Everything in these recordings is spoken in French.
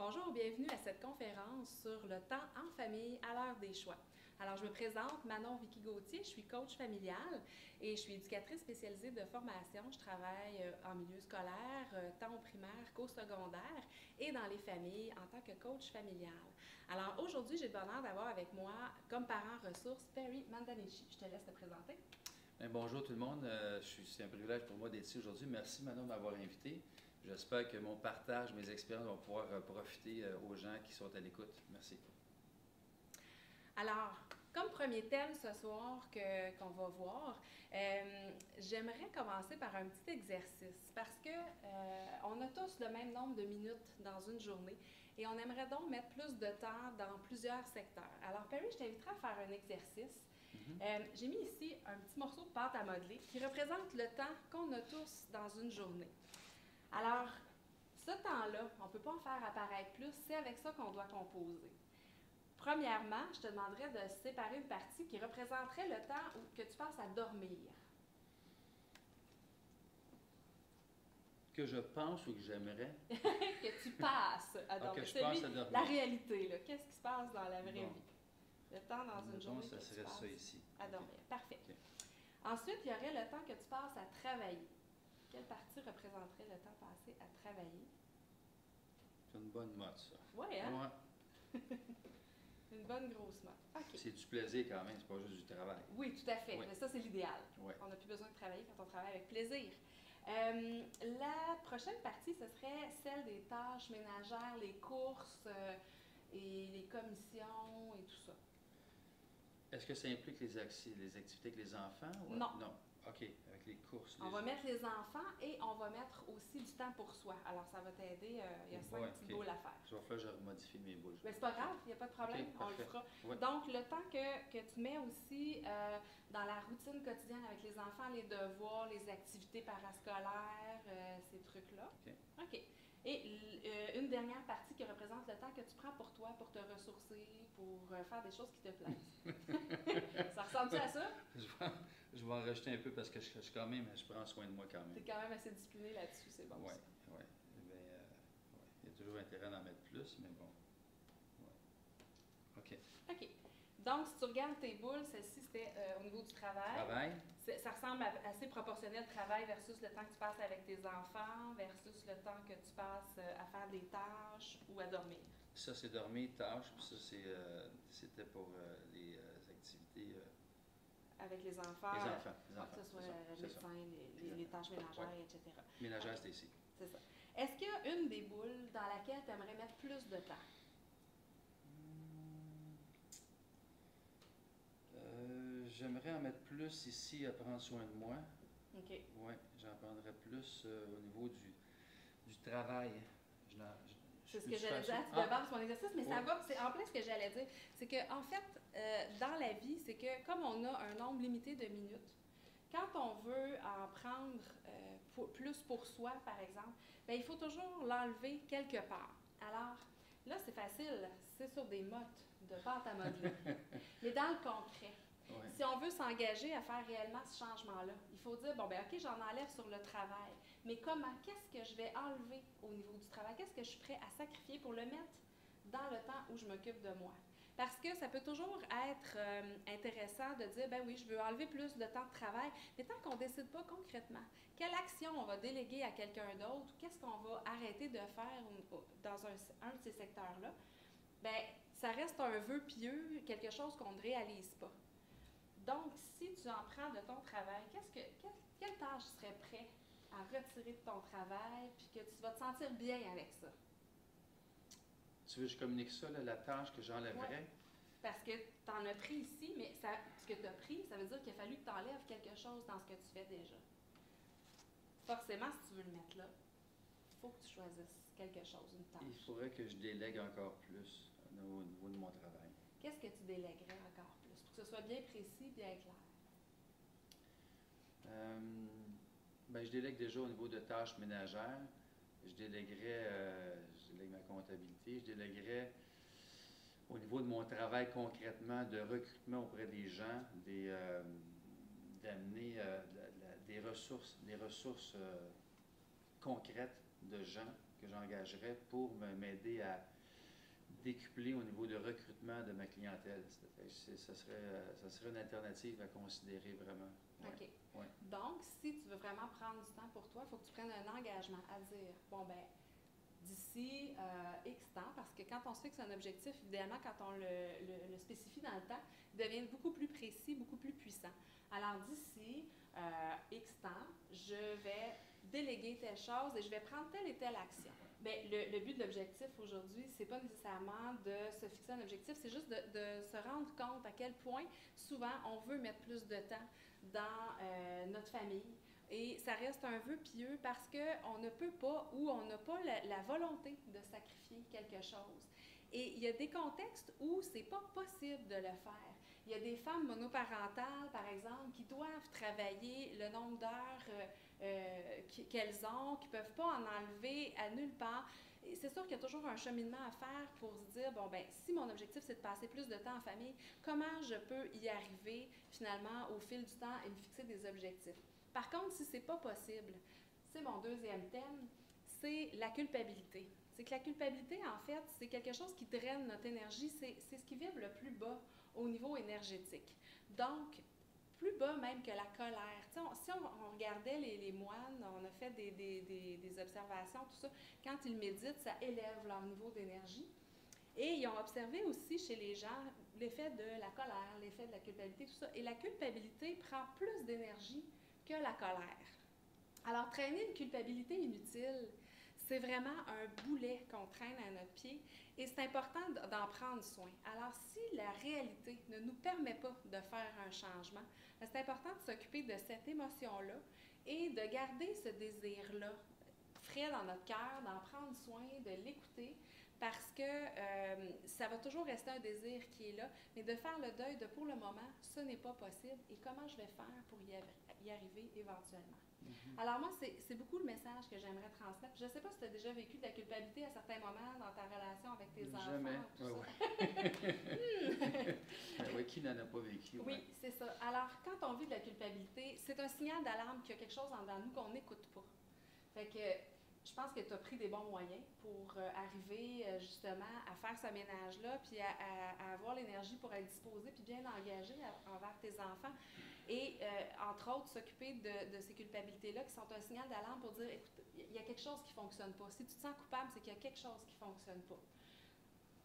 Bonjour, bienvenue à cette conférence sur le temps en famille à l'heure des choix. Alors, je me présente, Manon Vicky Gauthier, je suis coach familiale et je suis éducatrice spécialisée de formation. Je travaille en milieu scolaire, tant au primaire qu'au secondaire et dans les familles en tant que coach familial. Alors, aujourd'hui, j'ai le bonheur d'avoir avec moi, comme parent ressource, Perry Mandanichi. Je te laisse te présenter. Bien, bonjour tout le monde, c'est un privilège pour moi d'être ici aujourd'hui. Merci Manon de m'avoir invité. J'espère que mon partage, mes expériences vont pouvoir profiter aux gens qui sont à l'écoute. Merci. Alors, comme premier thème ce soir qu'on va voir, j'aimerais commencer par un petit exercice parce que on a tous le même nombre de minutes dans une journée et on aimerait donc mettre plus de temps dans plusieurs secteurs. Alors, Perry, je t'inviterai à faire un exercice. J'ai mis ici un petit morceau de pâte à modeler qui représente le temps qu'on a tous dans une journée. Alors, ce temps-là, on ne peut pas en faire apparaître plus, c'est avec ça qu'on doit composer. Premièrement, je te demanderais de séparer une partie qui représenterait le temps que tu passes à dormir. Que je pense ou que j'aimerais? Que tu passes à dormir. Que je passe à dormir. La réalité, là. Qu'est-ce qui se passe dans la vraie vie? Le temps dans une journée ça que serait tu passes ça ici. à dormir. Parfait. Okay. Ensuite, il y aurait le temps que tu passes à travailler. Quelle partie représenterait le temps passé à travailler? C'est une bonne mode, ça. Oui, hein? Ouais. Une bonne grosse note. Okay. C'est du plaisir quand même, c'est pas juste du travail. Oui, tout à fait. Oui. Mais ça, c'est l'idéal. Oui. On n'a plus besoin de travailler quand on travaille avec plaisir. La prochaine partie, ce serait celle des tâches ménagères, les courses et les commissions et tout ça. Est-ce que ça implique les activités avec les enfants? Ou... Non. Non. OK, avec les courses. On va mettre les enfants et on va mettre aussi du temps pour soi. Alors, ça va t'aider. Il y a 5 petites boules à faire. Je vais faire, je remodifie mes boules. Mais c'est pas grave, il n'y a pas de problème, on le fera. Ouais. Donc, le temps que tu mets aussi dans la routine quotidienne avec les enfants, les devoirs, les activités parascolaires, ces trucs-là. OK. OK. Et une dernière partie qui représente le temps que tu prends pour toi, pour te ressourcer, pour faire des choses qui te plaisent. Ça ressemble-tu à ça? Je vais en rajouter un peu parce que je prends soin de moi quand même. Tu es quand même assez discipliné là-dessus, c'est bon. Oui, oui. Il y a toujours intérêt d'en mettre plus, mais bon. Ouais. OK. OK. Donc, si tu regardes tes boules, celle-ci, c'était au niveau du travail. Travail. Ça ressemble assez proportionnel, travail versus le temps que tu passes avec tes enfants, versus le temps que tu passes à faire des tâches ou à dormir. Ça, c'est dormir, tâches, puis ça, c'était pour les activités. Avec les enfants. Les enfants. Que ce soit les médecins, les tâches ménagères, ouais. etc. Ménagères, c'était ici. C'est ça. Est-ce qu'il y a une des boules dans laquelle tu aimerais mettre plus de temps? J'aimerais en mettre plus ici à prendre soin de moi. OK. Oui, j'en prendrais plus au niveau du travail. C'est ce que j'allais dire, tu devances mon exercice, mais ça va, c'est en plein ce que j'allais dire. C'est qu'en fait, dans la vie, c'est que comme on a un nombre limité de minutes, quand on veut en prendre plus pour soi, par exemple, bien, il faut toujours l'enlever quelque part. Alors, là, c'est facile, c'est sur des mottes de pâte à modeler. Mais dans le concret, si on veut s'engager à faire réellement ce changement-là, il faut dire, bon, ben OK, j'en enlève sur le travail, mais comment, qu'est-ce que je vais enlever au niveau du travail? Qu'est-ce que je suis prêt à sacrifier pour le mettre dans le temps où je m'occupe de moi? Parce que ça peut toujours être intéressant de dire, ben oui, je veux enlever plus de temps de travail, mais tant qu'on ne décide pas concrètement, quelle action on va déléguer à quelqu'un d'autre, qu'est-ce qu'on va arrêter de faire dans un de ces secteurs-là, bien, ça reste un vœu pieux, quelque chose qu'on ne réalise pas. Donc, si tu en prends de ton travail, quelle tâche tu serais prêt à retirer de ton travail puis que tu vas te sentir bien avec ça? Tu veux que je communique ça, là, la tâche que j'enlèverais? Ouais. Parce que tu en as pris ici, mais ce que tu as pris, ça veut dire qu'il a fallu que tu enlèves quelque chose dans ce que tu fais déjà. Forcément, si tu veux le mettre là, il faut que tu choisisses quelque chose, une tâche. Il faudrait que je délègue encore plus au niveau de mon travail. Qu'est-ce que tu délèguerais encore plus pour que ce soit bien précis, bien clair? Ben, je délègue déjà au niveau de tâches ménagères. Je délègue ma comptabilité. Je délèguerais au niveau de mon travail concrètement, de recrutement auprès des gens, d'amener des ressources concrètes de gens que j'engagerais pour m'aider à décupler au niveau de recrutement de ma clientèle. Ça serait une alternative à considérer vraiment. Ouais. OK. Ouais. Donc, si tu veux vraiment prendre du temps pour toi, il faut que tu prennes un engagement à dire, bon, ben d'ici X temps, parce que quand on se fixe un objectif, évidemment, quand on le spécifie dans le temps, il devient beaucoup plus précis, beaucoup plus puissant. Alors, d'ici X temps, je vais déléguer telle chose et je vais prendre telle et telle action. Bien, le but de l'objectif aujourd'hui, c'est pas nécessairement de se fixer un objectif, c'est juste de se rendre compte à quel point souvent on veut mettre plus de temps dans notre famille. Et ça reste un vœu pieux parce qu'on ne peut pas ou on n'a pas la volonté de sacrifier quelque chose. Et il y a des contextes où c'est pas possible de le faire. Il y a des femmes monoparentales, par exemple, qui doivent travailler le nombre d'heures qu'elles ont, qui ne peuvent pas en enlever à nulle part. Et c'est sûr qu'il y a toujours un cheminement à faire pour se dire, bon, ben si mon objectif, c'est de passer plus de temps en famille, comment je peux y arriver, finalement, au fil du temps et me fixer des objectifs? Par contre, si ce n'est pas possible, c'est mon deuxième thème, c'est la culpabilité. C'est que la culpabilité, en fait, c'est quelque chose qui draine notre énergie, c'est ce qui vibre le plus bas au niveau énergétique. Donc, plus bas même que la colère. Si on regardait les moines, on a fait des observations, tout ça, quand ils méditent, ça élève leur niveau d'énergie. Et ils ont observé aussi chez les gens l'effet de la colère, l'effet de la culpabilité, tout ça. Et la culpabilité prend plus d'énergie que la colère. Alors, traîner une culpabilité inutile, c'est vraiment un boulet qu'on traîne à notre pied et c'est important d'en prendre soin. Alors, si la réalité ne nous permet pas de faire un changement, c'est important de s'occuper de cette émotion-là et de garder ce désir-là frais dans notre cœur, d'en prendre soin, de l'écouter, parce que ça va toujours rester un désir qui est là, mais de faire le deuil de pour le moment, ce n'est pas possible et comment je vais faire pour y arriver éventuellement. Alors moi, c'est beaucoup le message que j'aimerais transmettre. Je ne sais pas si tu as déjà vécu de la culpabilité à certains moments dans ta relation avec tes enfants. Jamais. Ça. Oui, qui n'en a pas vécu? Oui, c'est ça. Alors, quand on vit de la culpabilité, c'est un signal d'alarme qu'il y a quelque chose en dedans de nous qu'on n'écoute pas. Fait que je pense que tu as pris des bons moyens pour arriver justement à faire ce ménage-là, puis à avoir l'énergie pour être disposé, puis bien engagé envers tes enfants. Et entre autres, s'occuper de ces culpabilités-là qui sont un signal d'alarme pour dire, écoute, il y a quelque chose qui ne fonctionne pas. Si tu te sens coupable, c'est qu'il y a quelque chose qui ne fonctionne pas.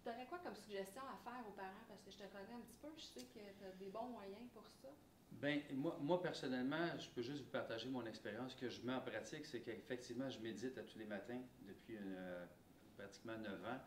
Tu aurais quoi comme suggestion à faire aux parents? Parce que je te connais un petit peu, je sais que tu as des bons moyens pour ça. Bien, moi, personnellement, je peux juste vous partager mon expérience. Ce que je mets en pratique, c'est qu'effectivement, je médite à tous les matins depuis pratiquement 9 ans.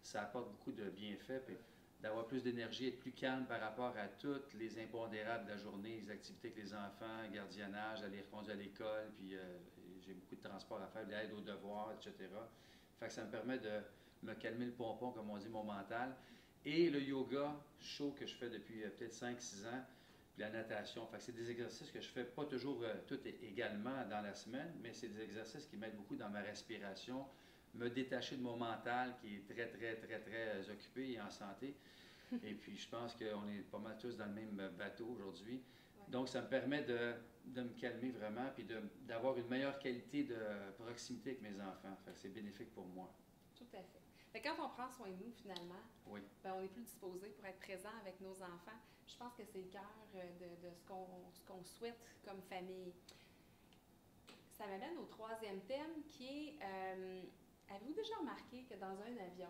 Ça apporte beaucoup de bienfaits, puis d'avoir plus d'énergie, être plus calme par rapport à toutes les impondérables de la journée, les activités avec les enfants, gardiennage, aller reconduire à l'école, puis j'ai beaucoup de transport à faire, de l'aide aux devoirs, etc. Fait que ça me permet de me calmer le pompon, comme on dit, mon mental. Et le yoga chaud que je fais depuis peut-être 5-6 ans, puis la natation. Fait que c'est des exercices que je fais pas toujours tout également dans la semaine, mais c'est des exercices qui m'aident beaucoup dans ma respiration, me détacher de mon mental qui est très, très, très, très occupé et en santé. Et puis, je pense qu'on est pas mal tous dans le même bateau aujourd'hui. Ouais. Donc, ça me permet de me calmer vraiment puis d'avoir une meilleure qualité de proximité avec mes enfants. Fait que c'est bénéfique pour moi. Tout à fait. Fait que quand on prend soin de nous, finalement, oui. Ben, on est plus disposé pour être présent avec nos enfants. Je pense que c'est le cœur de ce qu'on souhaite comme famille. Ça m'amène au troisième thème qui est, avez-vous déjà remarqué que dans un avion,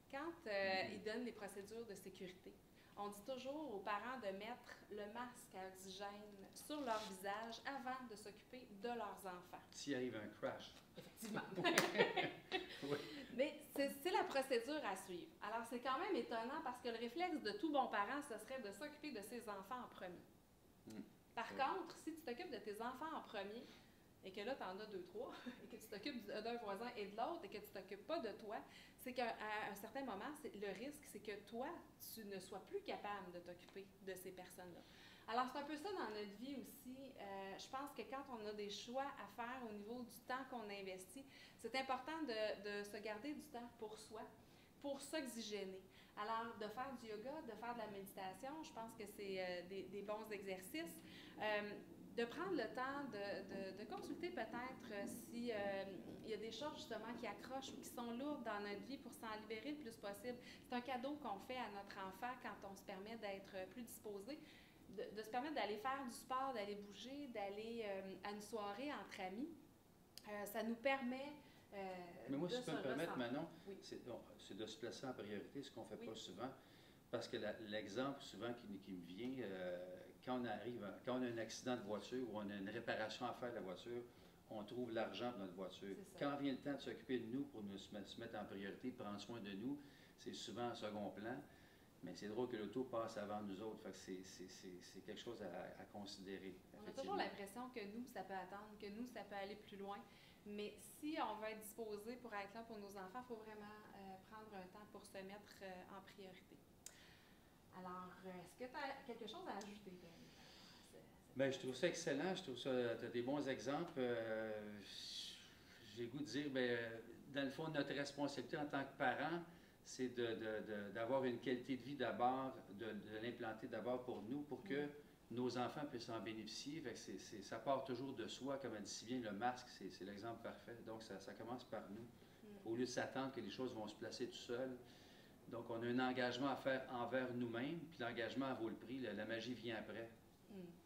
quand ils donnent les procédures de sécurité, on dit toujours aux parents de mettre le masque à oxygène sur leur visage avant de s'occuper de leurs enfants. S'il arrive un crash. Effectivement. Oui. Mais c'est la procédure à suivre. Alors, c'est quand même étonnant parce que le réflexe de tout bon parent, ce serait de s'occuper de ses enfants en premier. Par contre, si tu t'occupes de tes enfants en premier, et que là, tu en as 2, 3, et que tu t'occupes d'un voisin et de l'autre, et que tu ne t'occupes pas de toi, c'est qu'à un certain moment, le risque, c'est que toi, tu ne sois plus capable de t'occuper de ces personnes-là. Alors, c'est un peu ça dans notre vie aussi. Je pense que quand on a des choix à faire au niveau du temps qu'on investit, c'est important de se garder du temps pour soi, pour s'oxygéner. Alors, de faire du yoga, de faire de la méditation, je pense que c'est des bons exercices. de prendre le temps de consulter peut-être si il y a des choses justement qui accrochent ou qui sont lourdes dans notre vie pour s'en libérer le plus possible. C'est un cadeau qu'on fait à notre enfant quand on se permet d'être plus disposé, de se permettre d'aller faire du sport, d'aller bouger, d'aller à une soirée entre amis. Ça nous permet Mais moi, si je peux me permettre, Manon, oui. c'est de se placer en priorité, ce qu'on ne fait oui. pas souvent. Parce que l'exemple souvent qui me vient, quand on a un accident de voiture ou on a une réparation à faire de la voiture, on trouve l'argent pour notre voiture. Quand vient le temps de s'occuper de nous pour se mettre en priorité, prendre soin de nous, c'est souvent en second plan. Mais c'est drôle que l'auto passe avant nous autres. Fait que c'est quelque chose à considérer. On a toujours l'impression que nous, ça peut attendre, que nous, ça peut aller plus loin. Mais si on veut être disposé pour être là pour nos enfants, il faut vraiment prendre un temps pour se mettre en priorité. Alors, est-ce que tu as quelque chose à ajouter, Bien, je trouve ça excellent. Je trouve ça, tu as des bons exemples. J'ai le goût de dire, bien, dans le fond, notre responsabilité en tant que parents, c'est d'avoir une qualité de vie d'abord, de l'implanter d'abord pour nous, pour que nos enfants puissent en bénéficier. Fait que ça part toujours de soi, comme elle dit si bien, le masque, c'est l'exemple parfait. Donc, ça commence par nous. Au lieu de s'attendre que les choses vont se placer tout seules. Donc, on a un engagement à faire envers nous-mêmes, puis l'engagement vaut le prix. La magie vient après.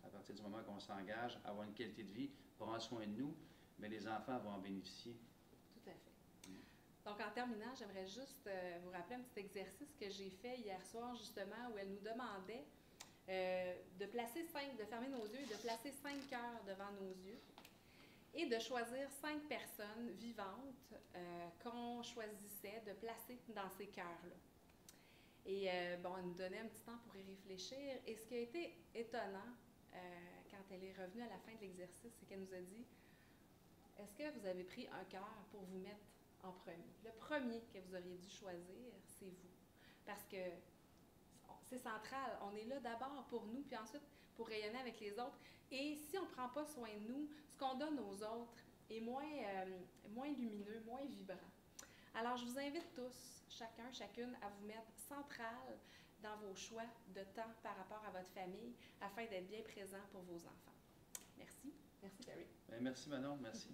À partir du moment qu'on s'engage à avoir une qualité de vie, prendre soin de nous, mais les enfants vont en bénéficier. Tout à fait. Donc, en terminant, j'aimerais juste vous rappeler un petit exercice que j'ai fait hier soir, justement, où elle nous demandait de fermer nos yeux et de placer 5 cœurs devant nos yeux et de choisir 5 personnes vivantes qu'on choisissait de placer dans ces cœurs-là. Et bon, elle nous donnait un petit temps pour y réfléchir. Et ce qui a été étonnant quand elle est revenue à la fin de l'exercice, c'est qu'elle nous a dit « Est-ce que vous avez pris un cœur pour vous mettre en premier? Le premier que vous auriez dû choisir, c'est vous. Parce que c'est central. On est là d'abord pour nous, puis ensuite pour rayonner avec les autres. Et si on ne prend pas soin de nous, ce qu'on donne aux autres est moins lumineux, moins vibrant. Alors, je vous invite tous, chacun, chacune, à vous mettre central dans vos choix de temps par rapport à votre famille afin d'être bien présent pour vos enfants. Merci. Merci, Terry. Merci, Manon. Merci.